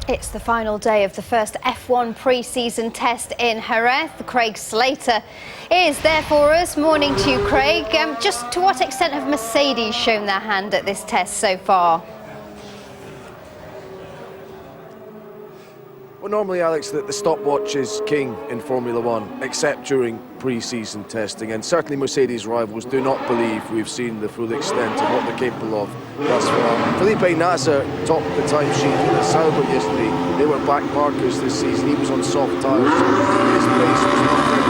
It's the final day of the first F1 pre-season test in Jerez. Craig Slater is there for us. Morning to you, Craig. Just to what extent have Mercedes shown their hand at this test so far? Well, normally, Alex, the stopwatch is king in Formula One, except during pre-season testing, and certainly Mercedes rivals do not believe we've seen the full extent of what they're capable of thus far. Felipe Nasser topped the timesheet in the Sauber yesterday. They were back markers this season. He was on soft tyres. His pace was not very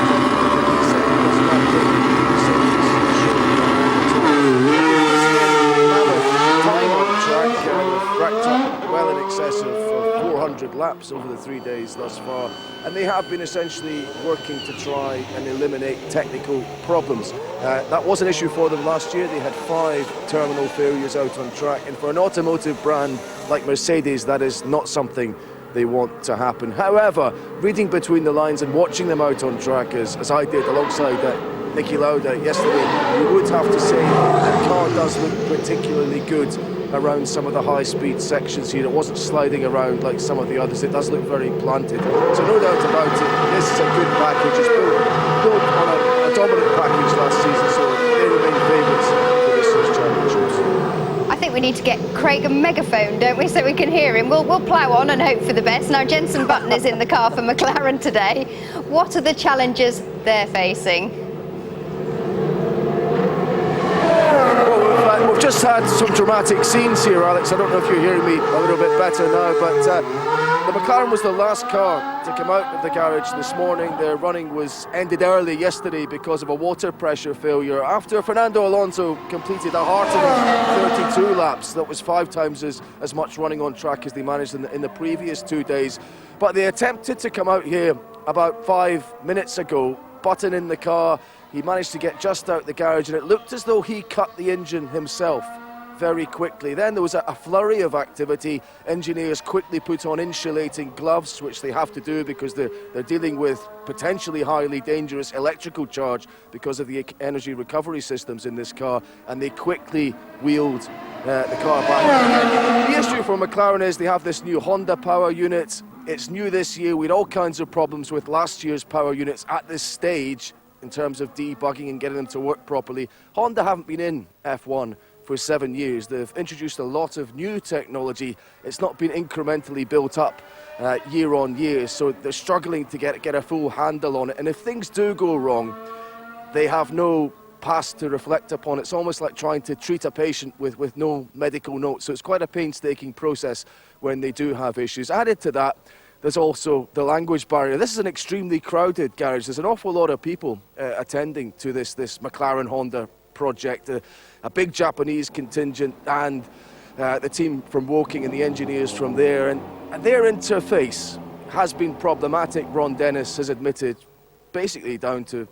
time on the track, racked up well in excess of 400 laps over the 3 days thus far, and they have been essentially working to try and eliminate technical problems. That was an issue for them last year. They had 5 terminal failures out on track, and for an automotive brand like Mercedes, that is not something they want to happen. However, reading between the lines and watching them out on track, as I did alongside Niki Lauda yesterday, you would have to say that car does look particularly good around some of the high-speed sections here. It wasn't sliding around like some of the others. It does look very planted. So no doubt about it, this is a good package. It's built on a dominant package last season, so they remain favourites for this year's championships. I think we need to get Craig a megaphone, don't we, so we can hear him. We'll plough on and hope for the best. Now, Jenson Button is in the car for McLaren today. What are the challenges they're facing? We've just had some dramatic scenes here, Alex. I don't know if you're hearing me a little bit better now, but the McLaren was the last car to come out of the garage this morning. Their running was ended early yesterday because of a water pressure failure after Fernando Alonso completed a heartening 32 laps. That was 5 times as much running on track as they managed in the previous 2 days. But they attempted to come out here about 5 minutes ago. Button in the car, he managed to get just out the garage, and it looked as though he cut the engine himself very quickly. Then there was a flurry of activity. Engineers quickly put on insulating gloves, which they have to do because they're dealing with potentially highly dangerous electrical charge because of the energy recovery systems in this car, and they quickly wheeled the car back. The issue for McLaren is they have this new Honda power unit. It's new this year. We had all kinds of problems with last year's power units at this stage in terms of debugging and getting them to work properly. Honda haven't been in F1 for 7 years. They've introduced a lot of new technology. It's not been incrementally built up year on year, so they're struggling to get a full handle on it. And if things do go wrong, they have no past to reflect upon. It's almost like trying to treat a patient with no medical notes. So it's quite a painstaking process when they do have issues. Added to that, there's also the language barrier. This is an extremely crowded garage. There's an awful lot of people attending to this McLaren Honda project. A big Japanese contingent and the team from Woking and the engineers from there. And their interface has been problematic, Ron Dennis has admitted, basically down to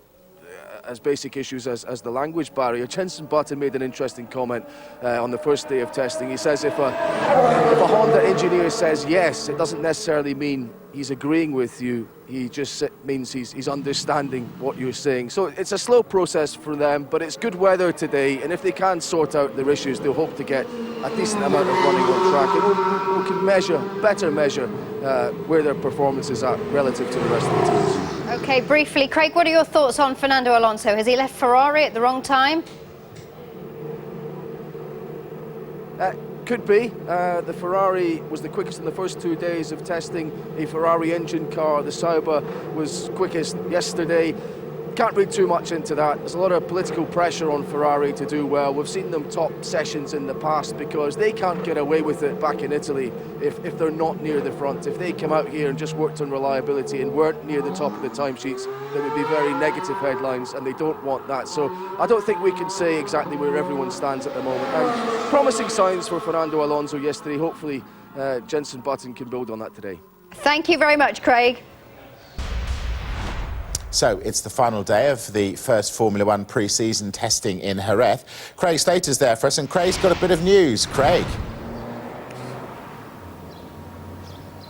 as basic issues as the language barrier. Jenson Button made an interesting comment on the first day of testing. He says if a Honda engineer says yes, it doesn't necessarily mean he's agreeing with you. He just means he's understanding what you're saying. So it's a slow process for them, but it's good weather today, and if they can sort out their issues, they'll hope to get a decent amount of running on track. And we can better measure where their performance is at relative to the rest of the teams. Okay, briefly, Craig, what are your thoughts on Fernando Alonso? Has he left Ferrari at the wrong time? Could be. The Ferrari was the quickest in the first 2 days of testing a Ferrari engine car. The Sauber was quickest yesterday. Can't read too much into that. There's a lot of political pressure on Ferrari to do well. We've seen them top sessions in the past because they can't get away with it back in Italy if they're not near the front. If they come out here and just worked on reliability and weren't near the top of the timesheets, there would be very negative headlines, and they don't want that. So I don't think we can say exactly where everyone stands at the moment. And promising signs for Fernando Alonso yesterday. Hopefully Jenson Button can build on that today. Thank you very much, Craig. So it's the final day of the first Formula One pre-season testing in Jerez. Craig Slater's there for us, and Craig's got a bit of news. Craig.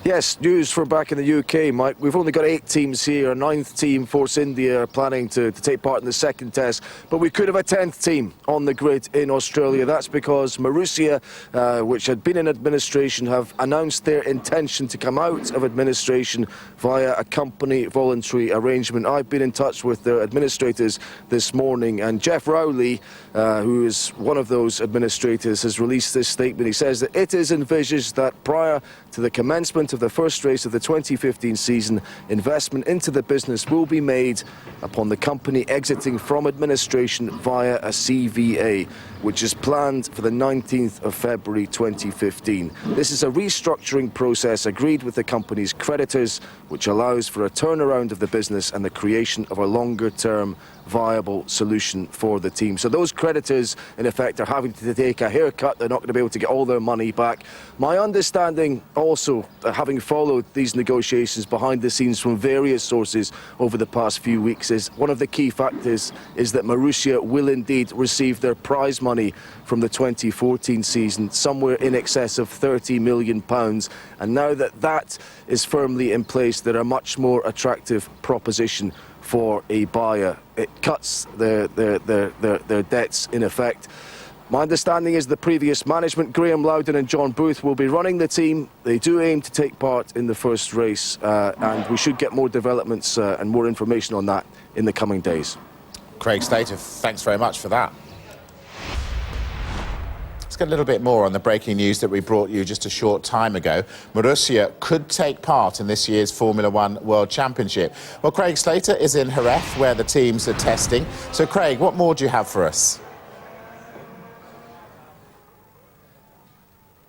Yes, news from back in the UK, Mike. We've only got 8 teams here. A 9th team, Force India, are planning to take part in the second test. But we could have a 10th team on the grid in Australia. That's because Marussia, which had been in administration, have announced their intention to come out of administration via a company voluntary arrangement. I've been in touch with their administrators this morning, and Jeff Rowley, who is one of those administrators, has released this statement. He says that it is envisaged that prior to the commencement of the first race of the 2015 season, investment into the business will be made upon the company exiting from administration via a CVA, which is planned for the 19th of February 2015. This is a restructuring process agreed with the company's creditors, which allows for a turnaround of the business and the creation of a longer-term viable solution for the team. So those creditors, in effect, are having to take a haircut. They're not going to be able to get all their money back. My understanding also, having followed these negotiations behind the scenes from various sources over the past few weeks, is one of the key factors is that Marussia will indeed receive their prize money from the 2014 season, somewhere in excess of £30 million. And now that that is firmly in place, they're a much more attractive proposition for a buyer. It cuts their debts, in effect. My understanding is the previous management, Graham Loudon and John Booth, will be running the team. They do aim to take part in the first race, and we should get more developments and more information on that in the coming days. Craig Slater, thanks very much for that. Let's get a little bit more on the breaking news that we brought you just a short time ago. Marussia could take part in this year's Formula One World Championship. Well, Craig Slater is in Jerez, where the teams are testing. So, Craig, what more do you have for us?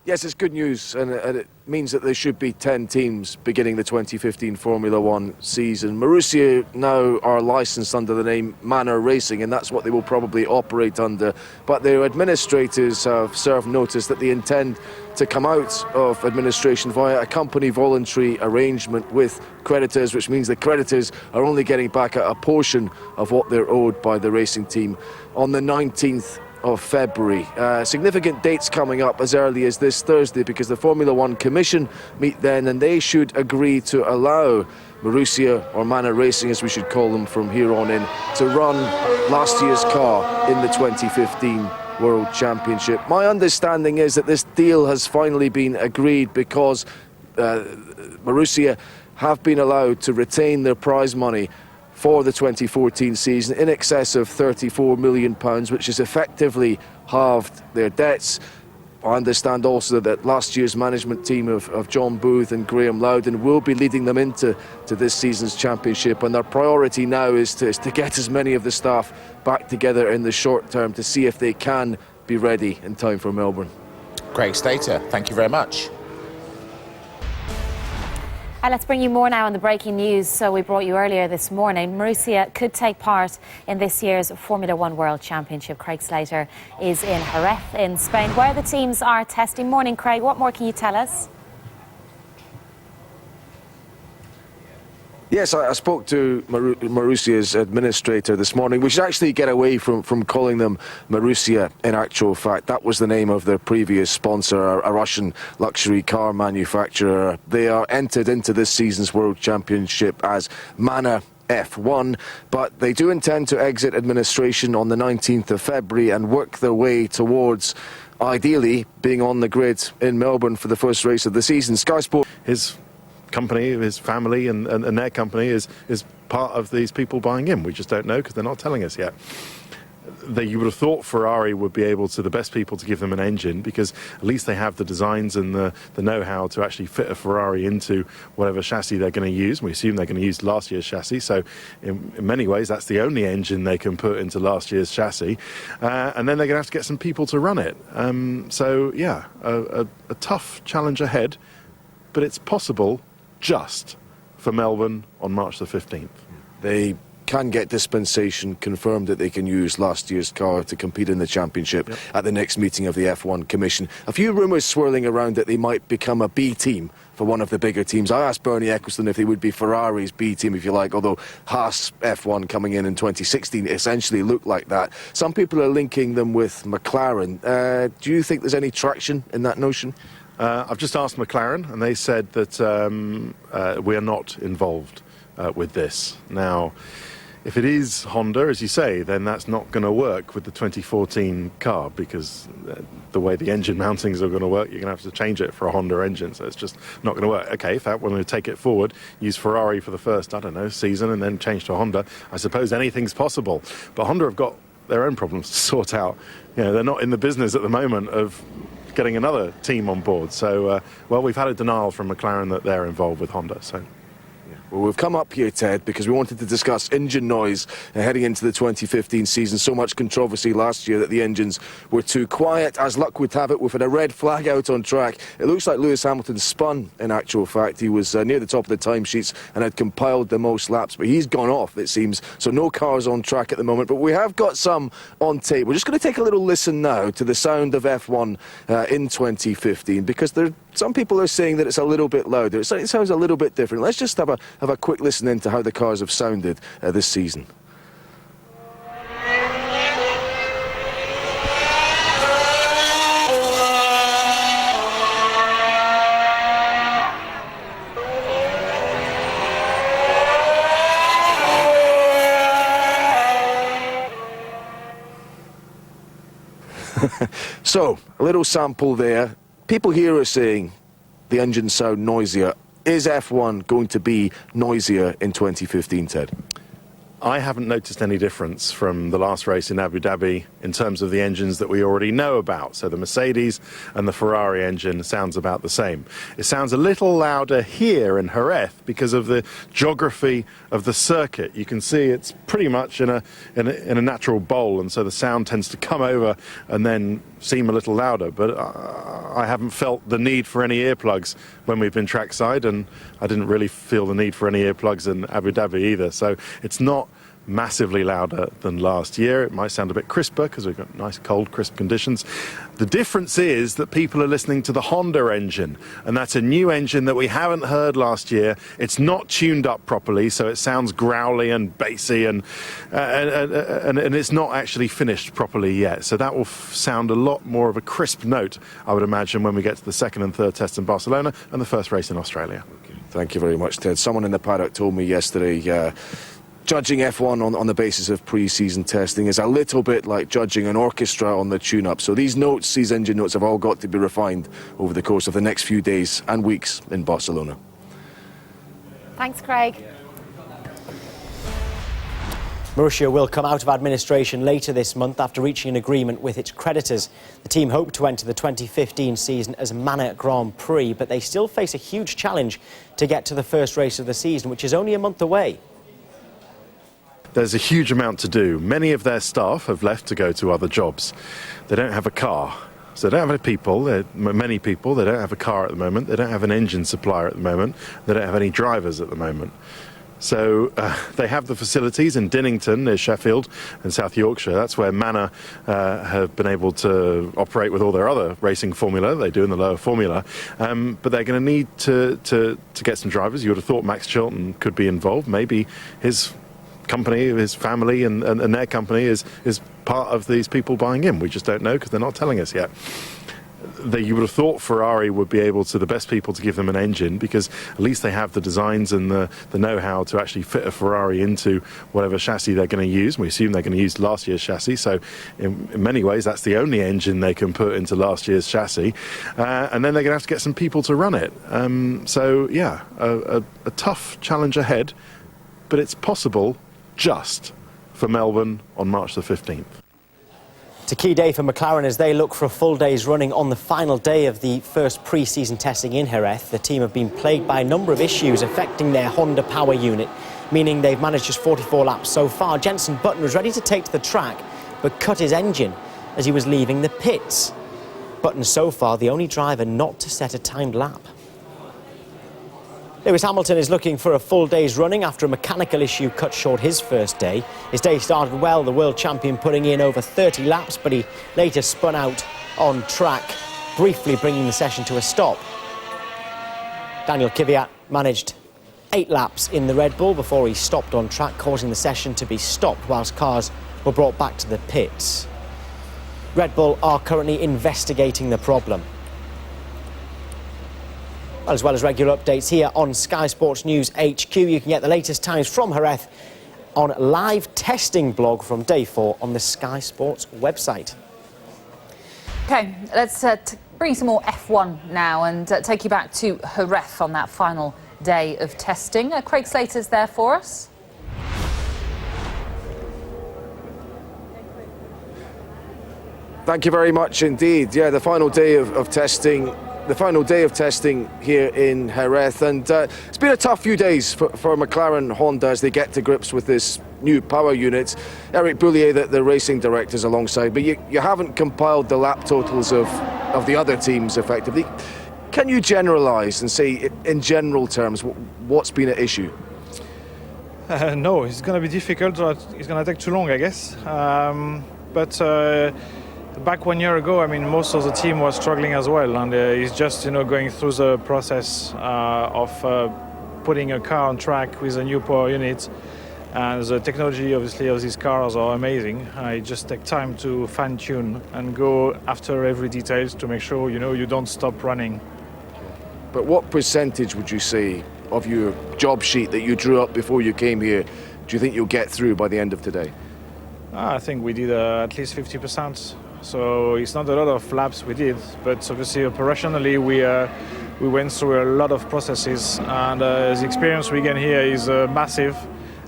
Yes, it's good news, and it means that there should be 10 teams beginning the 2015 Formula One season. Marussia now are licensed under the name Manor Racing, and that's what they will probably operate under. But their administrators have served notice that they intend to come out of administration via a company voluntary arrangement with creditors, which means the creditors are only getting back a portion of what they're owed by the racing team on the 19th of February. Significant dates coming up as early as this Thursday, because the Formula One Commission meet then, and they should agree to allow Marussia, or Manor Racing as we should call them from here on in, to run last year's car in the 2015 World Championship. My understanding is that this deal has finally been agreed because Marussia have been allowed to retain their prize money for the 2014 season in excess of £34 million, which has effectively halved their debts. I understand also that last year's management team of John Booth and Graham Loudon will be leading them into this season's championship, and their priority now is to get as many of the staff back together in the short term to see if they can be ready in time for Melbourne. Craig Slater, thank you very much. Let's bring you more now on the breaking news. So we brought you earlier this morning. Marussia could take part in this year's Formula One World Championship. Craig Slater is in Jerez in Spain, where the teams are testing. Morning, Craig. What more can you tell us? Yes, I spoke to Marussia's administrator this morning. We should actually get away from calling them Marussia in actual fact. That was the name of their previous sponsor, a Russian luxury car manufacturer. They are entered into this season's World Championship as Manor F1, but they do intend to exit administration on the 19th of February and work their way towards, ideally, being on the grid in Melbourne for the first race of the season. Sky Sports. His company, his family and their company is part of these people buying in. We just don't know because they're not telling us yet. You would have thought Ferrari would be able to, the best people to give them an engine, because at least they have the designs and the know-how to actually fit a Ferrari into whatever chassis they're going to use. We assume they're going to use last year's chassis, so in many ways that's the only engine they can put into last year's chassis, and then they're going to have to get some people to run it. So yeah, a tough challenge ahead, but it's possible just for Melbourne on March the 15th. They can get dispensation confirmed that they can use last year's car to compete in the championship at the next meeting of the F1 Commission. A few rumours swirling around that they might become a B team for one of the bigger teams. I asked Bernie Ecclestone if they would be Ferrari's B team, if you like, although Haas F1 coming in 2016 essentially looked like that. Some people are linking them with McLaren. Do you think there's any traction in that notion? I've just asked McLaren, and they said that we are not involved with this. Now, if it is Honda, as you say, then that's not going to work with the 2014 car, because the way the engine mountings are going to work, you're going to have to change it for a Honda engine, so it's just not going to work. Okay, if that when we take it forward, use Ferrari for the first, I don't know, season, and then change to Honda, I suppose anything's possible. But Honda have got their own problems to sort out. They're not in the business at the moment of getting another team on board. So, well, we've had a denial from McLaren that they're involved with Honda, so... Well, we've come up here, Ted, because we wanted to discuss engine noise heading into the 2015 season. So much controversy last year that the engines were too quiet. As luck would have it, we've had a red flag out on track. It looks like Lewis Hamilton spun, in actual fact. He was near the top of the timesheets and had compiled the most laps, but he's gone off, it seems. So no cars on track at the moment, but we have got some on tape. We're just going to take a little listen now to the sound of F1 in 2015, because some people are saying that it's a little bit louder. It sounds a little bit different. Let's just have a quick listen into how the cars have sounded this season. So, a little sample there. People here are saying the engines sound noisier. Is F1 going to be noisier in 2015, Ted? I haven't noticed any difference from the last race in Abu Dhabi in terms of the engines that we already know about. So the Mercedes and the Ferrari engine sounds about the same. It sounds a little louder here in Jerez because of the geography of the circuit. You can see it's pretty much in a natural bowl, and so the sound tends to come over and then seem a little louder. But I haven't felt the need for any earplugs when we've been trackside, and I didn't really feel the need for any earplugs in Abu Dhabi either. So it's not massively louder than last year. It might sound a bit crisper because we've got nice cold crisp conditions. The difference is that people are listening to the Honda engine, and that's a new engine that we haven't heard last year. It's not tuned up properly, so it sounds growly and bassy, and it's not actually finished properly yet. So that will sound a lot more of a crisp note, I would imagine, when we get to the second and third test in Barcelona and the first race in Australia. Okay. Thank you very much, Ted. Someone in the paddock told me yesterday judging F1 on the basis of pre-season testing is a little bit like judging an orchestra on the tune-up. So these engine notes have all got to be refined over the course of the next few days and weeks in Barcelona. Thanks, Craig. Marussia will come out of administration later this month after reaching an agreement with its creditors. The team hope to enter the 2015 season as Manor Grand Prix, but they still face a huge challenge to get to the first race of the season, which is only a month away. There's a huge amount to do. Many of their staff have left to go to other jobs. They don't have a car. So they don't have many people. They don't have a car at the moment. They don't have an engine supplier at the moment. They don't have any drivers at the moment. So they have the facilities in Dinnington, near Sheffield, and South Yorkshire. That's where Manor have been able to operate with all their other racing formula they do in the lower formula. But they're going to need to get some drivers. You would have thought Max Chilton could be involved. Maybe his company, his family and their company is part of these people buying in. We just don't know because they're not telling us yet. You would have thought Ferrari would be able to, the best people to give them an engine, because at least they have the designs and the know-how to actually fit a Ferrari into whatever chassis they're going to use. We assume they're going to use last year's chassis, so in many ways that's the only engine they can put into last year's chassis. And then they're going to have to get some people to run it. So yeah, a tough challenge ahead, but it's possible just for Melbourne on March the 15th. It's a key day for McLaren as they look for a full day's running on the final day of the first pre-season testing in Jerez. The team have been plagued by a number of issues affecting their Honda power unit, meaning they've managed just 44 laps so far. Jenson Button was ready to take to the track, but cut his engine as he was leaving the pits. Button so far the only driver not to set a timed lap. Lewis Hamilton is looking for a full day's running after a mechanical issue cut short his first day. His day started well, the world champion putting in over 30 laps, but he later spun out on track, briefly bringing the session to a stop. Daniel Kvyat managed 8 laps in the Red Bull before he stopped on track, causing the session to be stopped whilst cars were brought back to the pits. Red Bull are currently investigating the problem. as well as regular updates here on Sky Sports News HQ. You can get the latest times from Jerez on live testing blog from day 4 on the Sky Sports website. OK, let's bring some more F1 now and take you back to Jerez on that final day of testing. Craig Slater's there for us. Thank you very much indeed. Yeah, the final day of testing. The final day of testing here in Jerez, and it's been a tough few days for McLaren Honda as they get to grips with this new power unit. Eric Boulier, the racing director, is alongside, but you haven't compiled the lap totals of the other teams effectively. Can you generalise and say, in general terms, what's been at issue? No, it's going to be difficult. It's going to take too long, I guess. Back 1 year ago, I mean, most of the team was struggling as well, and it's just going through the process of putting a car on track with a new power unit, and the technology, obviously, of these cars are amazing. It just takes time to fine-tune and go after every detail to make sure you don't stop running. But what percentage would you say of your job sheet that you drew up before you came here do you think you'll get through by the end of today? I think we did at least 50%. So it's not a lot of laps we did, but obviously operationally we went through a lot of processes, and the experience we gain here is massive.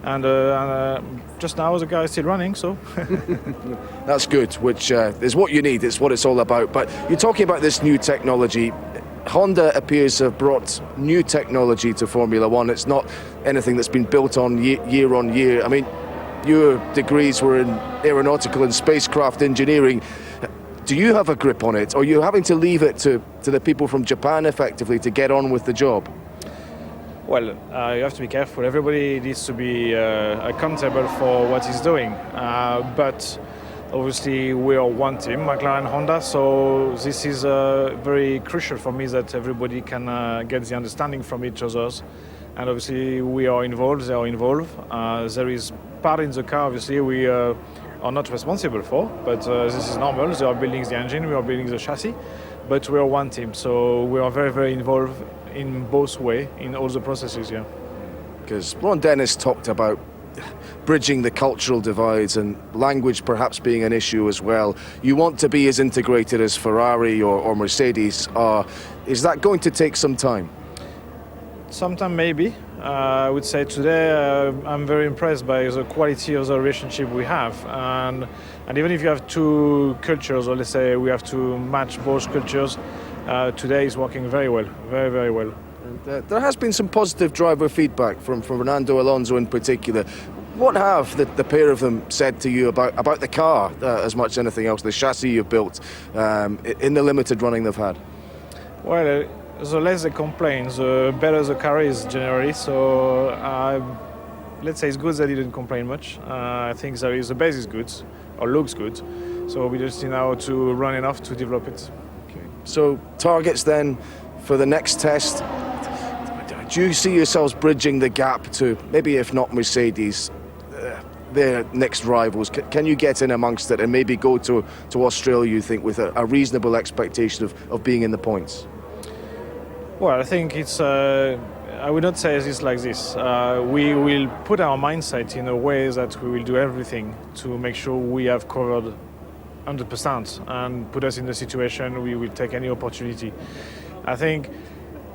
And just now the car is still running, so. That's good, which is what you need. It's what it's all about. But you're talking about this new technology. Honda appears to have brought new technology to Formula One. It's not anything that's been built on year on year. I mean, your degrees were in aeronautical and spacecraft engineering. Do you have a grip on it, or are you having to leave it to the people from Japan effectively to get on with the job? Well, you have to be careful. Everybody needs to be accountable for what he's doing. But obviously we are one team, McLaren Honda, so this is very crucial for me that everybody can get the understanding from each other. And obviously we are involved, they are involved. There is part in the car, obviously, we are not responsible for, but this is normal. They are building the engine, we are building the chassis, but we are one team, so we are very, very involved in both ways, in all the processes, yeah. Because Ron Dennis talked about bridging the cultural divides and language perhaps being an issue as well. You want to be as integrated as Ferrari or Mercedes are. Is that going to take some time? Sometime maybe. I would say today I'm very impressed by the quality of the relationship we have, and even if you have two cultures, or let's say we have to match both cultures, today is working very well, very, very well. And, there has been some positive driver feedback from Fernando Alonso in particular. What have the pair of them said to you about the car as much as anything else, the chassis you've built in the limited running they've had? Well, the less they complain, the better the car is generally. So let's say it's good they didn't complain much. I think the base is good, or looks good. So we just need now to run enough to develop it. Okay. So targets then for the next test. Do you see yourselves bridging the gap to maybe, if not Mercedes, their next rivals? Can you get in amongst it and maybe go to Australia, you think, with a reasonable expectation of being in the points? Well, I think it's, I would not say this like this. We will put our mindset in a way that we will do everything to make sure we have covered 100% and put us in the situation we will take any opportunity. I think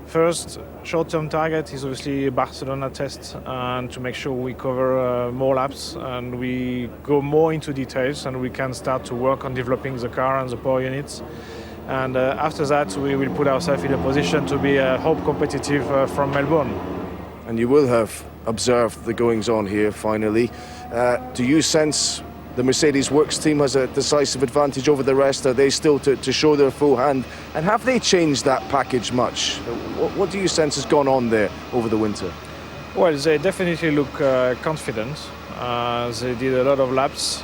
first short-term target is obviously Barcelona test, and to make sure we cover more laps and we go more into details and we can start to work on developing the car and the power units. And after that, we will put ourselves in a position to be hope competitive from Melbourne. And you will have observed the goings-on here, finally. Do you sense the Mercedes Works team has a decisive advantage over the rest? Are they still to show their full hand? And have they changed that package much? What do you sense has gone on there over the winter? Well, they definitely look confident. They did a lot of laps.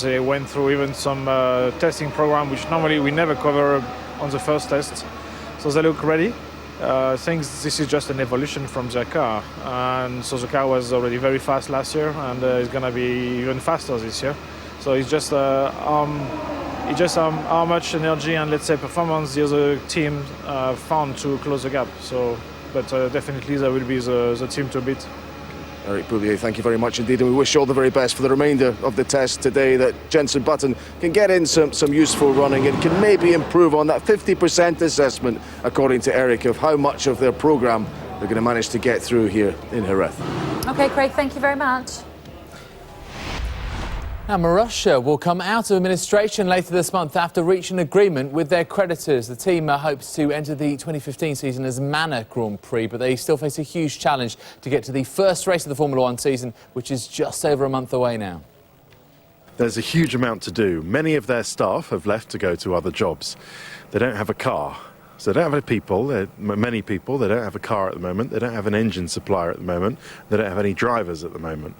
They went through even some testing program, which normally we never cover on the first test. So they look ready. I think this is just an evolution from their car. And so the car was already very fast last year, and it's going to be even faster this year. So it's just It's just how much energy and, let's say, performance the other team found to close the gap. So, but definitely there will be the team to beat. Eric Bouvier, thank you very much indeed, and we wish you all the very best for the remainder of the test today, that Jenson Button can get in some useful running and can maybe improve on that 50% assessment, according to Eric, of how much of their programme they're going to manage to get through here in Jerez. OK, Craig, thank you very much. Now, Marussia will come out of administration later this month after reaching an agreement with their creditors. The team hopes to enter the 2015 season as Mana Grand Prix, but they still face a huge challenge to get to the first race of the Formula One season, which is just over a month away now. There's a huge amount to do. Many of their staff have left to go to other jobs. They don't have a car. So they don't have many people. They don't have a car at the moment. They don't have an engine supplier at the moment. They don't have any drivers at the moment.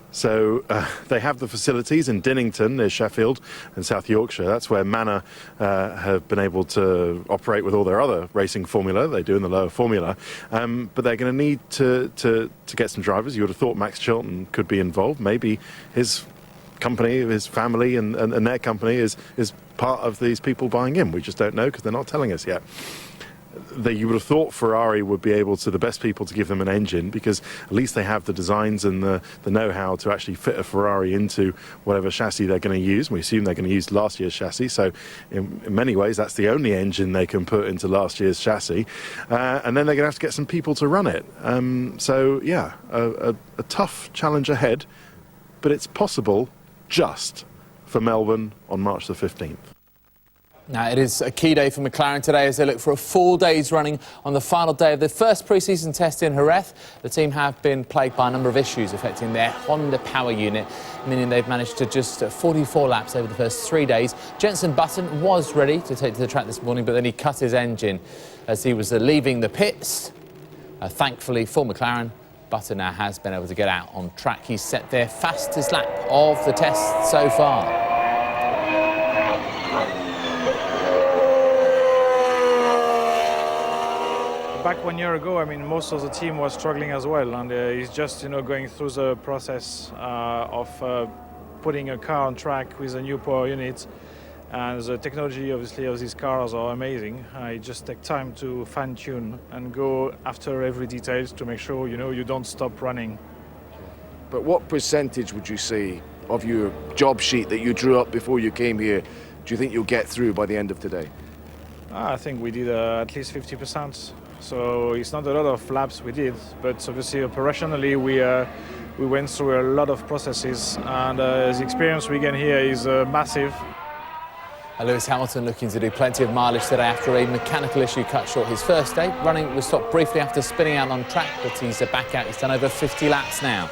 So they have the facilities in Dinnington, near Sheffield, and South Yorkshire. That's where Mana have been able to operate with all their other racing formula they do in the lower formula. But they're going to need to get some drivers. You would have thought Max Chilton could be involved. Maybe his company, his family, and their company is part of these people buying in. We just don't know because they're not telling us yet. You would have thought Ferrari would be able to, the best people to give them an engine, because at least they have the designs and the know-how to actually fit a Ferrari into whatever chassis they're going to use. We assume they're going to use last year's chassis, so in many ways that's the only engine they can put into last year's chassis. And then they're going to have to get some people to run it. So yeah, a tough challenge ahead, but it's possible just for Melbourne on March the 15th. Now, it is a key day for McLaren today as they look for a 4 days running on the final day of the first pre-season test in Jerez. The team have been plagued by a number of issues affecting their Honda power unit, meaning they've managed to just 44 laps over the first 3 days. Jenson Button was ready to take to the track this morning, but then he cut his engine as he was leaving the pits. Thankfully for McLaren, Button now has been able to get out on track. He's set their fastest lap of the test so far. Back 1 year ago, I mean, most of the team was struggling as well, and he's just, going through the process of putting a car on track with a new power unit. And the technology, obviously, of these cars are amazing. It just takes time to fine-tune and go after every detail to make sure, you don't stop running. But what percentage would you say of your job sheet that you drew up before you came here do you think you'll get through by the end of today? I think we did at least 50%. So it's not a lot of laps we did, but obviously operationally we went through a lot of processes, and the experience we gain here is massive. Lewis Hamilton looking to do plenty of mileage today after a mechanical issue cut short his first day. Running was stopped briefly after spinning out on track, but he's back out. He's done over 50 laps now.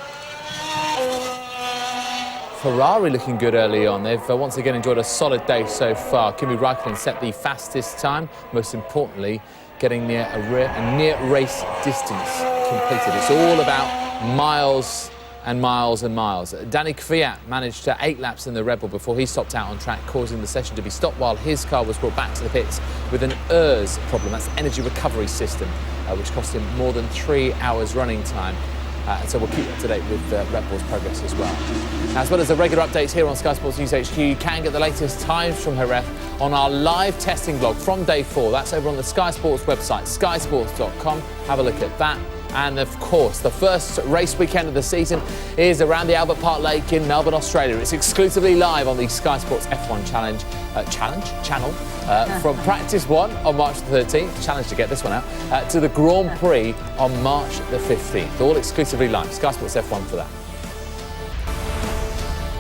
Ferrari looking good early on. They've once again enjoyed a solid day so far. Kimi Räikkönen set the fastest time, most importantly, getting near a near race distance completed. It's all about miles and miles and miles. Danny Kvyat managed 8 laps in the Red Bull before he stopped out on track, causing the session to be stopped while his car was brought back to the pits with an ERS problem. That's the energy recovery system, which cost him more than 3 hours running time. And so we'll keep up to date with Red Bull's progress as well. Now, as well as the regular updates here on Sky Sports News HQ, you can get the latest times from Jerez on our live testing blog from day 4. That's over on the Sky Sports website, skysports.com. Have a look at that. And of course, the first race weekend of the season is around the Albert Park Lake in Melbourne, Australia. It's exclusively live on the Sky Sports F1 channel from Practice 1 on March the 13th, challenge to get this one out, to the Grand Prix on March the 15th. All exclusively live. Sky Sports F1 for that.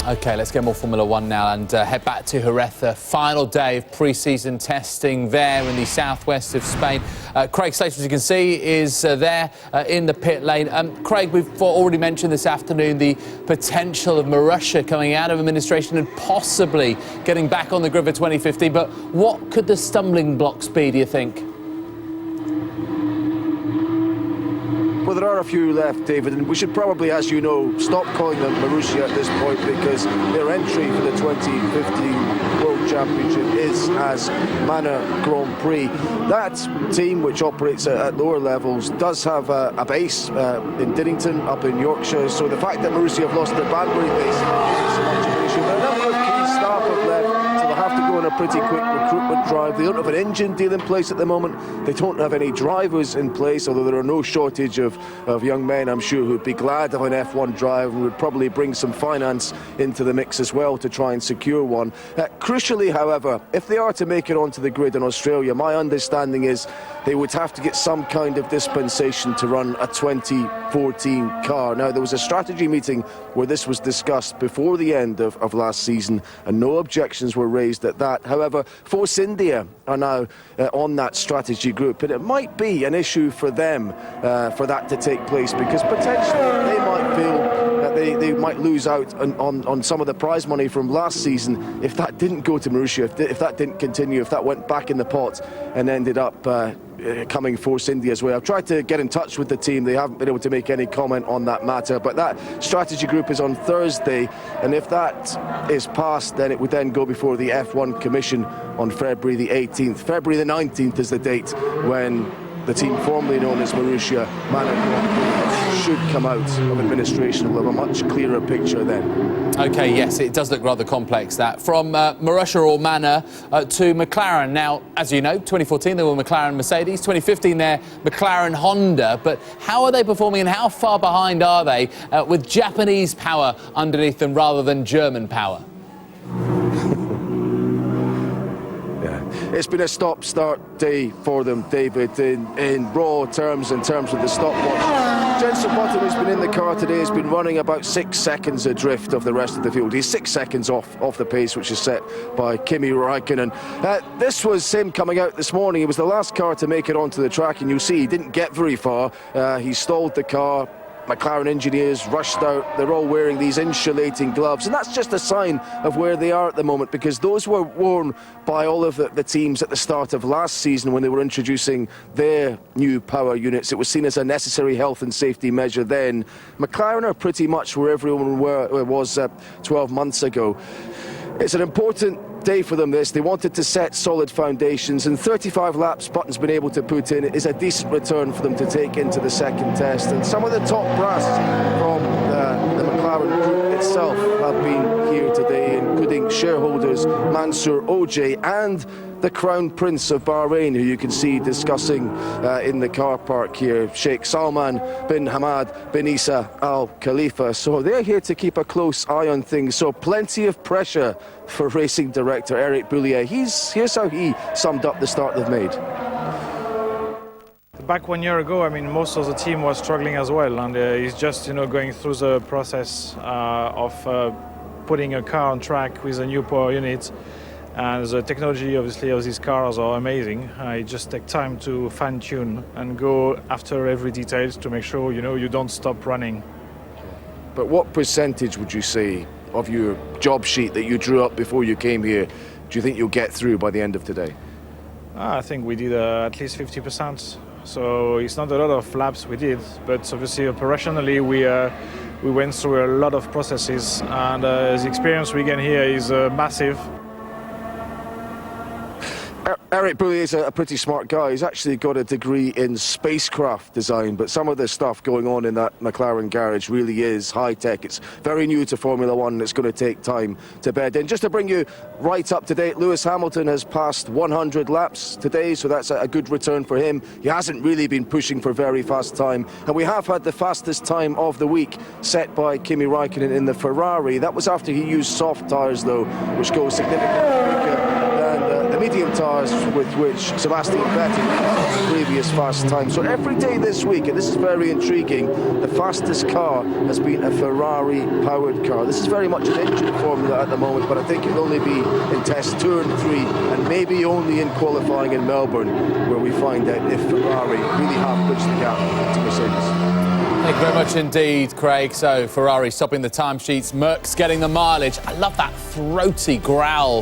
OK, let's get more Formula One now and head back to Jerez, the final day of pre-season testing there in the southwest of Spain. Craig Slater, as you can see, is there in the pit lane. Craig, we've already mentioned this afternoon the potential of Marussia coming out of administration and possibly getting back on the grid for 2015. But what could the stumbling blocks be, do you think? Well, there are a few left, David, and we should probably, as you know, stop calling them Marussia at this point, because their entry for the 2015 World Championship is as Mana Grand Prix. That team, which operates at lower levels, does have a base in Dinnington, up in Yorkshire, so the fact that Marussia have lost their Banbury base isn't so much of an issue. But a number of key staff have left, so they'll have to go and on a pretty quick recruitment drive. They don't have an engine deal in place at the moment. They don't have any drivers in place, although there are no shortage of young men, I'm sure, who'd be glad of an F1 drive and would probably bring some finance into the mix as well to try and secure one. Crucially, however, if they are to make it onto the grid in Australia, my understanding is they would have to get some kind of dispensation to run a 2014 car. Now, there was a strategy meeting where this was discussed before the end of last season, and no objections were raised at that. However, Force India are now on that strategy group, and it might be an issue for them for that to take place, because potentially they might feel that they might lose out on some of the prize money from last season if that didn't go to Marussia, if that didn't continue, if that went back in the pot and ended up coming Force India's way. I've tried to get in touch with the team. They haven't been able to make any comment on that matter, but that strategy group is on Thursday, and if that is passed, then it would then go before the F1 Commission on February the 18th. February the 19th is the date when the team formerly known as Marussia should come out of administration. We'll have a much clearer picture then. OK, yes, it does look rather complex, that. From Marussia or Manor to McLaren. Now, as you know, 2014 they were McLaren Mercedes, 2015 they're McLaren Honda, but how are they performing and how far behind are they with Japanese power underneath them rather than German power? It's been a stop-start day for them, David, in raw terms, in terms of the stopwatch. Jenson Button, who's been in the car today, has been running about 6 seconds adrift of the rest of the field. He's 6 seconds off the pace, which is set by Kimi Räikkönen. This was him coming out this morning. He was the last car to make it onto the track, and you'll see he didn't get very far. He stalled the car. McLaren engineers rushed out. They're all wearing these insulating gloves, and that's just a sign of where they are at the moment, because those were worn by all of the teams at the start of last season when they were introducing their new power units. It was seen as a necessary health and safety measure then. McLaren are pretty much where everyone was 12 months ago. It's an important day for them, this. They wanted to set solid foundations, and 35 laps Button's been able to put in is a decent return for them to take into the second test. And some of the top brass from the McLaren group itself have been here today, including shareholders Mansour Ojay and the Crown Prince of Bahrain, who you can see discussing in the car park here, Sheikh Salman bin Hamad bin Isa Al Khalifa. So they're here to keep a close eye on things. So plenty of pressure for racing director Eric Boulier. Here's how he summed up the start they've made. Back 1 year ago, I mean, most of the team was struggling as well, and it's just, going through the process of putting a car on track with a new power unit. And the technology, obviously, of these cars are amazing. It just takes time to fine-tune and go after every detail to make sure, you don't stop running. But what percentage would you say of your job sheet that you drew up before you came here do you think you'll get through by the end of today? I think we did at least 50%. So it's not a lot of laps we did, but obviously operationally we went through a lot of processes, and the experience we gain here is massive. Eric Boulier is a pretty smart guy. He's actually got a degree in spacecraft design, but some of the stuff going on in that McLaren garage really is high-tech. It's very new to Formula One, and it's going to take time to bed in. Just to bring you right up to date, Lewis Hamilton has passed 100 laps today, so that's a good return for him. He hasn't really been pushing for very fast time, and we have had the fastest time of the week set by Kimi Räikkönen in the Ferrari. That was after he used soft tyres, though, which go significantly quicker than the medium tyres with which Sebastian Vettel used previous fast time. So every day this week, and this is very intriguing, the fastest car has been a Ferrari-powered car. This is very much an engine formula at the moment, but I think it'll only be in test 2 and 3, and maybe only in qualifying in Melbourne, where we find out if Ferrari really have bridged the gap to Mercedes. Thank you very much indeed, Craig. So Ferrari stopping the timesheets, Merck's getting the mileage. I love that throaty growl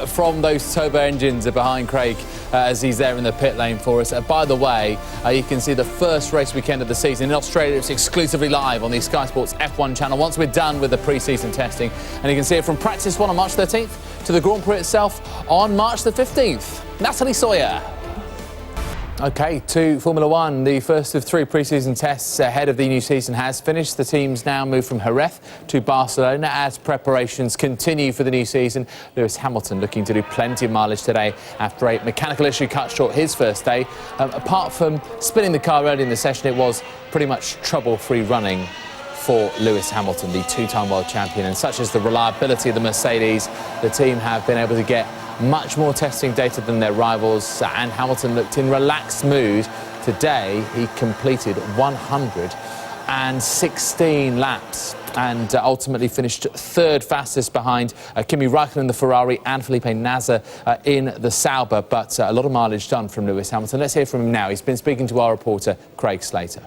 from those turbo engines behind Craig as he's there in the pit lane for us. By the way, you can see the first race weekend of the season in Australia. It's exclusively live on the Sky Sports F1 channel once we're done with the pre-season testing. And you can see it from practice 1 on March 13th to the Grand Prix itself on March the 15th. Natalie Sawyer. OK, to Formula One. The first of 3 pre-season tests ahead of the new season has finished. The teams now move from Jerez to Barcelona as preparations continue for the new season. Lewis Hamilton looking to do plenty of mileage today after a mechanical issue cut short his first day. Apart from spinning the car early in the session, it was pretty much trouble-free running for Lewis Hamilton, the 2-time world champion. And such is the reliability of the Mercedes, the team have been able to get much more testing data than their rivals, and Hamilton looked in relaxed mood. Today, he completed 116 laps and ultimately finished 3rd fastest behind Kimi Raikkonen in the Ferrari and Felipe Nasr in the Sauber. But a lot of mileage done from Lewis Hamilton. Let's hear from him now. He's been speaking to our reporter, Craig Slater.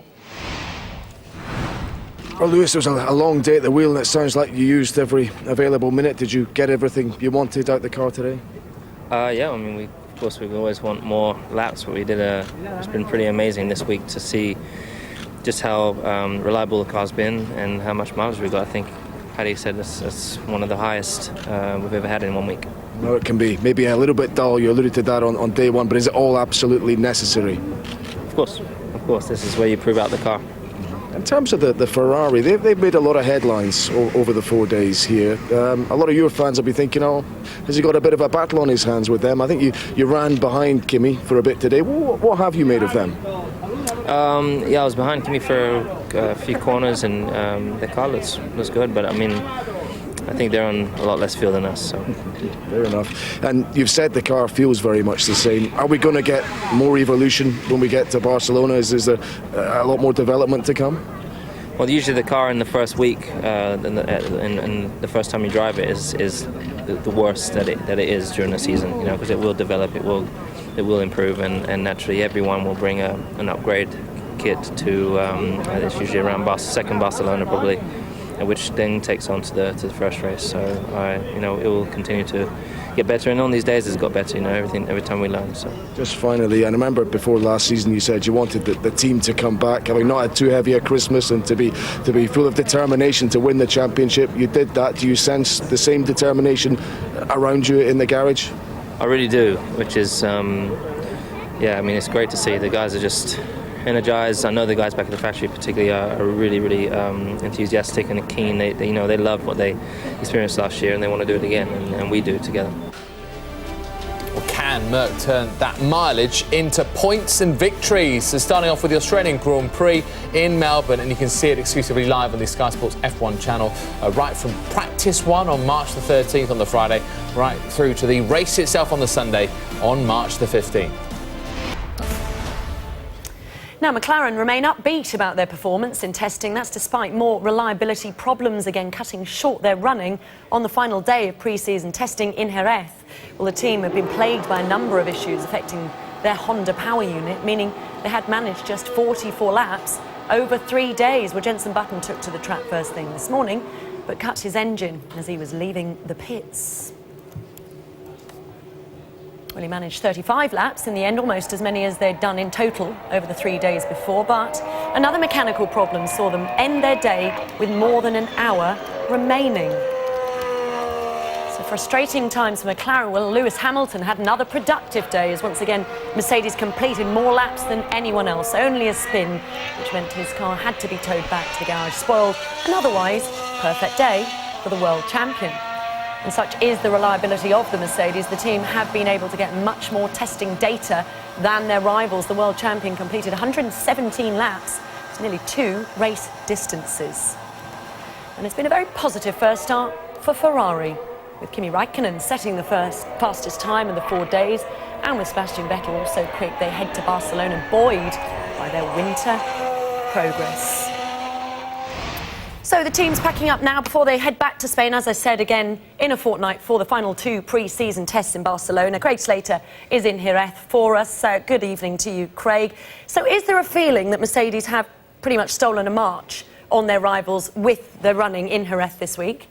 Well, Lewis, it was a long day at the wheel, and it sounds like you used every available minute. Did you get everything you wanted out the car today? Yeah, I mean, of course, we always want more laps, but we did it's been pretty amazing this week to see just how reliable the car's been and how much mileage we got. I think Paddy said it's one of the highest we've ever had in 1 week. No, it can be maybe a little bit dull. You alluded to that on day one, but is it all absolutely necessary? Of course, this is where you prove out the car. In terms of the Ferrari, they've made a lot of headlines over the 4 days here. A lot of your fans will be thinking, oh, has he got a bit of a battle on his hands with them? I think you ran behind Kimi for a bit today. What have you made of them? Yeah, I was behind Kimi for a few corners, and the car looks good, but I mean, I think they're on a lot less fuel than us. So. Fair enough. And you've said the car feels very much the same. Are we going to get more evolution when we get to Barcelona? Is there a lot more development to come? Well, usually the car in the first week and the first time you drive it is the worst that it is during the season. You know, because it will develop, it will improve, and naturally everyone will bring an upgrade kit to. It's usually around second Barcelona probably, which then takes on to the first race. So it will continue to get better, and on these days it's got better. Every time we learn. So just finally, I remember before last season you said you wanted the team to come back, having not had too heavy a Christmas, and to be full of determination to win the championship. You did that. Do you sense the same determination around you in the garage? I really do, which is I mean, it's great to see. The guys are just energized. I know the guys back at the factory particularly are really enthusiastic and keen. They love what they experienced last year, and they want to do it again, and we do it together. Well, can Merck turn that mileage into points and victories? So starting off with the Australian Grand Prix in Melbourne, and you can see it exclusively live on the Sky Sports F1 channel, right from practice 1 on March the 13th on the Friday, right through to the race itself on the Sunday on March the 15th. Now, McLaren remain upbeat about their performance in testing. That's despite more reliability problems, again cutting short their running on the final day of pre-season testing in Jerez. Well, the team have been plagued by a number of issues affecting their Honda power unit, meaning they had managed just 44 laps over 3 days. Well, Jenson Button took to the track first thing this morning, but cut his engine as he was leaving the pits. Well, he managed 35 laps in the end, almost as many as they'd done in total over the 3 days before, but another mechanical problem saw them end their day with more than an hour remaining. So frustrating times for McLaren. Well, Lewis Hamilton had another productive day as once again Mercedes completed more laps than anyone else, only a spin, which meant his car had to be towed back to the garage, spoiled an otherwise perfect day for the world champion. And such is the reliability of the Mercedes. The team have been able to get much more testing data than their rivals. The world champion completed 117 laps. It's nearly 2 race distances. And it's been a very positive first start for Ferrari, with Kimi Raikkonen setting the fastest time in the 4 days, and with Sebastian Vettel also quick. They head to Barcelona buoyed by their winter progress. So the team's packing up now before they head back to Spain, as I said, again in a fortnight for the final 2 pre-season tests in Barcelona. Craig Slater is in Jerez for us. Good evening to you, Craig. So is there a feeling that Mercedes have pretty much stolen a march on their rivals with the running in Jerez this week?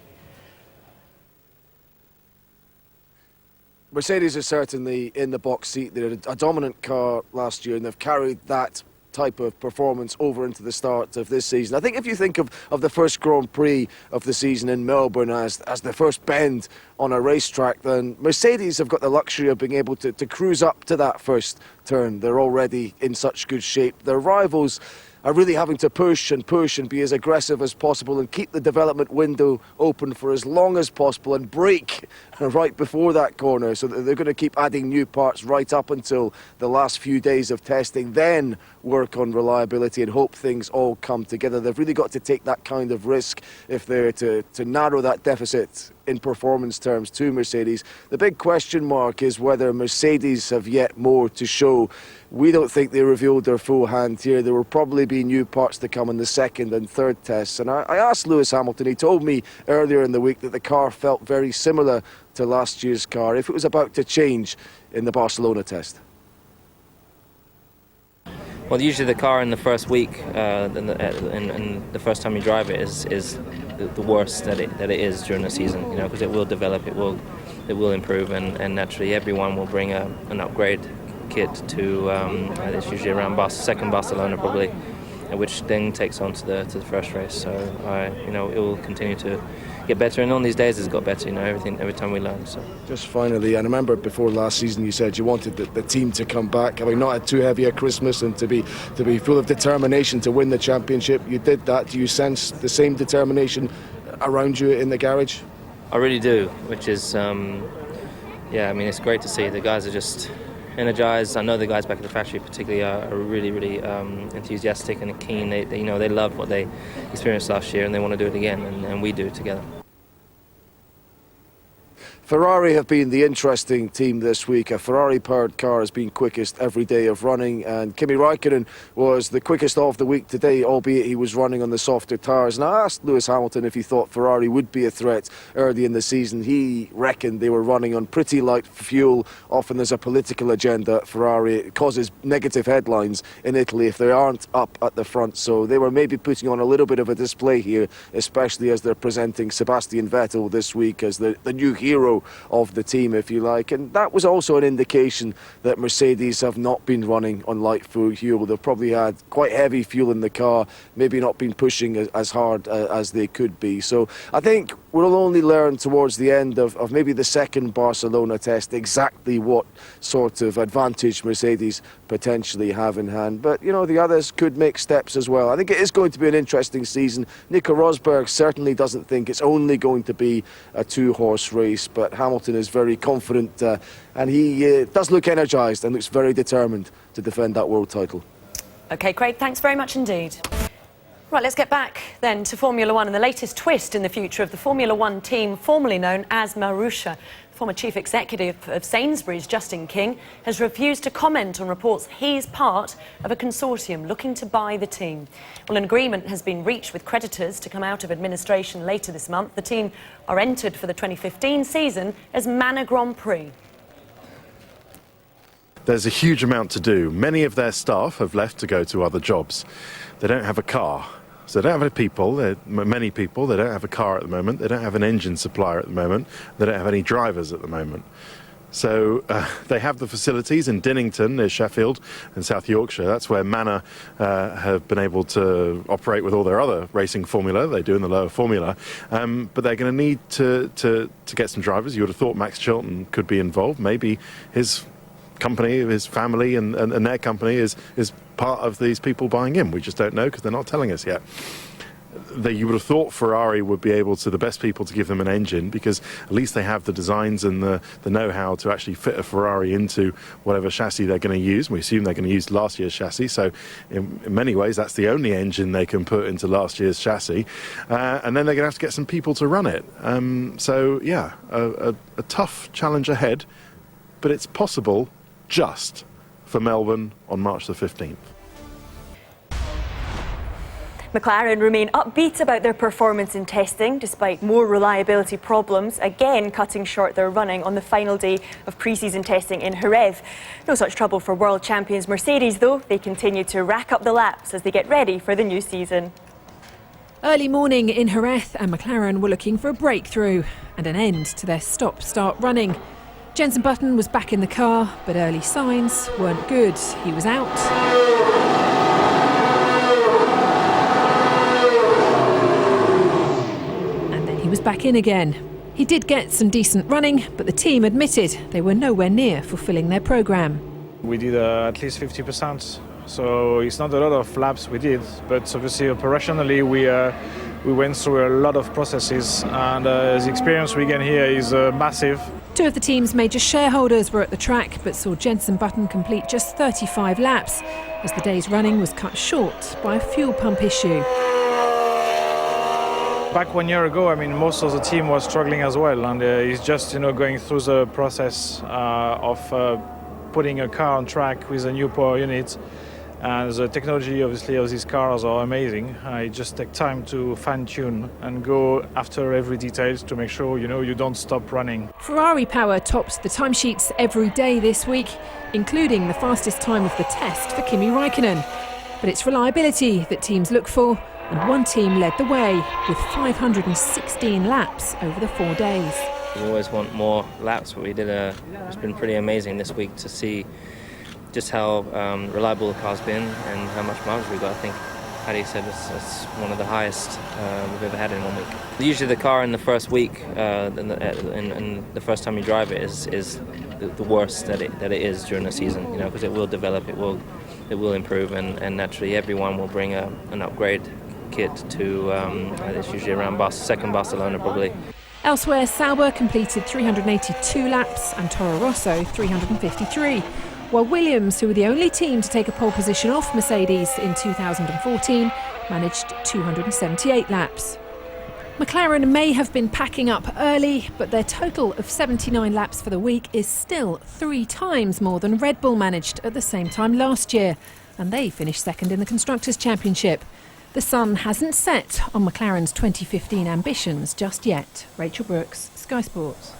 Mercedes are certainly in the box seat. They're a dominant car last year, and they've carried that type of performance over into the start of this season. I think if you think of the first Grand Prix of the season in Melbourne as the first bend on a racetrack, then Mercedes have got the luxury of being able to cruise up to that first turn. They're already in such good shape. Their rivals are really having to push and be as aggressive as possible and keep the development window open for as long as possible and brake right before that corner, so that they're going to keep adding new parts right up until the last few days of testing, then work on reliability and hope things all come together. They've really got to take that kind of risk if they're to narrow that deficit in performance terms to Mercedes. The big question mark is whether Mercedes have yet more to show. We don't think they revealed their full hand here. There will probably be new parts to come in the second and third tests. And I asked Lewis Hamilton, he told me earlier in the week that the car felt very similar to last year's car, if it was about to change in the Barcelona test. Well, usually the car in the first week, and the first time you drive it is the worst that it is during the season. You know, because it will develop, it will improve, and naturally everyone will bring an upgrade kit to. It's usually around second Barcelona probably, which then takes on to the first race. So it will continue to get better, and on these days it's got better. Every time we learn. So just finally, I remember before last season you said you wanted the team to come back, having not had too heavy a Christmas, and to be full of determination to win the championship. You did that. Do you sense the same determination around you in the garage? I really do, which is it's great to see. The guys are just energized. I know the guys back at the factory particularly are really, really enthusiastic and keen. They love what they experienced last year and they want to do it again, and we do it together. Ferrari have been the interesting team this week. A Ferrari-powered car has been quickest every day of running, and Kimi Raikkonen was the quickest of the week today, albeit he was running on the softer tyres. And I asked Lewis Hamilton if he thought Ferrari would be a threat early in the season. He reckoned they were running on pretty light fuel. Often there's a political agenda at Ferrari. It causes negative headlines in Italy if they aren't up at the front. So they were maybe putting on a little bit of a display here, especially as they're presenting Sebastian Vettel this week as the new hero of the team, if you like. And that was also an indication that Mercedes have not been running on light fuel. They've probably had quite heavy fuel in the car, maybe not been pushing as hard as they could be. So I think we'll only learn towards the end of maybe the second Barcelona test exactly what sort of advantage Mercedes potentially have in hand. But the others could make steps as well. I think it is going to be an interesting season. Nico Rosberg certainly doesn't think it's only going to be a two-horse race, but Hamilton is very confident, and he does look energised and looks very determined to defend that world title. OK, Craig, thanks very much indeed. Right, let's get back then to Formula One and the latest twist in the future of the Formula One team, formerly known as Marussia. Former chief executive of Sainsbury's, Justin King, has refused to comment on reports he's part of a consortium looking to buy the team. Well, an agreement has been reached with creditors to come out of administration later this month. The team are entered for the 2015 season as Manor Grand Prix. There's a huge amount to do. Many of their staff have left to go to other jobs. They don't have a car. So they don't have many people. They don't have a car at the moment. They don't have an engine supplier at the moment. They don't have any drivers at the moment. So they have the facilities in Dinnington, near Sheffield, and South Yorkshire. That's where Manor have been able to operate with all their other racing formula. They do in the lower formula. But they're going to need to get some drivers. You would have thought Max Chilton could be involved. Maybe his company, his family and their company is part of these people buying in. We just don't know because they're not telling us yet. You would have thought Ferrari would be able to, the best people to give them an engine, because at least they have the designs and the know-how to actually fit a Ferrari into whatever chassis they're going to use. We assume they're going to use last year's chassis, so in many ways that's the only engine they can put into last year's chassis. And then they're going to have to get some people to run it. A tough challenge ahead, but it's possible just for Melbourne on March the 15th. McLaren remain upbeat about their performance in testing, despite more reliability problems, again cutting short their running on the final day of pre-season testing in Jerez. No such trouble for world champions Mercedes, though. They continue to rack up the laps as they get ready for the new season. Early morning in Jerez, and McLaren were looking for a breakthrough and an end to their stop-start running. Jenson Button was back in the car, but early signs weren't good. He was out. was back in again. He did get some decent running, but the team admitted they were nowhere near fulfilling their programme. We did at least 50%, so it's not a lot of laps we did, but obviously operationally we went through a lot of processes, and the experience we gain here is massive. Two of the team's major shareholders were at the track, but saw Jenson Button complete just 35 laps, as the day's running was cut short by a fuel pump issue. Back 1 year ago, I mean, most of the team was struggling as well, and it's just going through the process of putting a car on track with a new power unit. And the technology, obviously, of these cars are amazing. It just takes time to fine-tune and go after every detail to make sure you don't stop running. Ferrari power topped the timesheets every day this week, including the fastest time of the test for Kimi Räikkönen. But it's reliability that teams look for, and one team led the way with 516 laps over the 4 days. We always want more laps, but it's been pretty amazing this week to see just how reliable the car's been and how much mileage we got. I think Paddy said it's one of the highest we've ever had in 1 week. Usually the car in the first week and the first time you drive it is the worst that it is during the season, because it will develop, it will improve, and naturally everyone will bring an upgrade kit to it's usually around second Barcelona probably. Elsewhere, Sauber completed 382 laps and Toro Rosso 353, while Williams, who were the only team to take a pole position off Mercedes in 2014, managed 278 laps. McLaren may have been packing up early, but their total of 79 laps for the week is still 3 times more than Red Bull managed at the same time last year, and they finished second in the Constructors' Championship. The sun hasn't set on McLaren's 2015 ambitions just yet. Rachel Brooks, Sky Sports.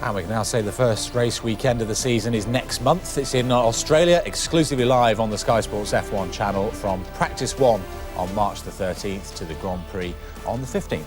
And we can now say the first race weekend of the season is next month. It's in Australia, exclusively live on the Sky Sports F1 channel from Practice 1 on March the 13th to the Grand Prix on the 15th.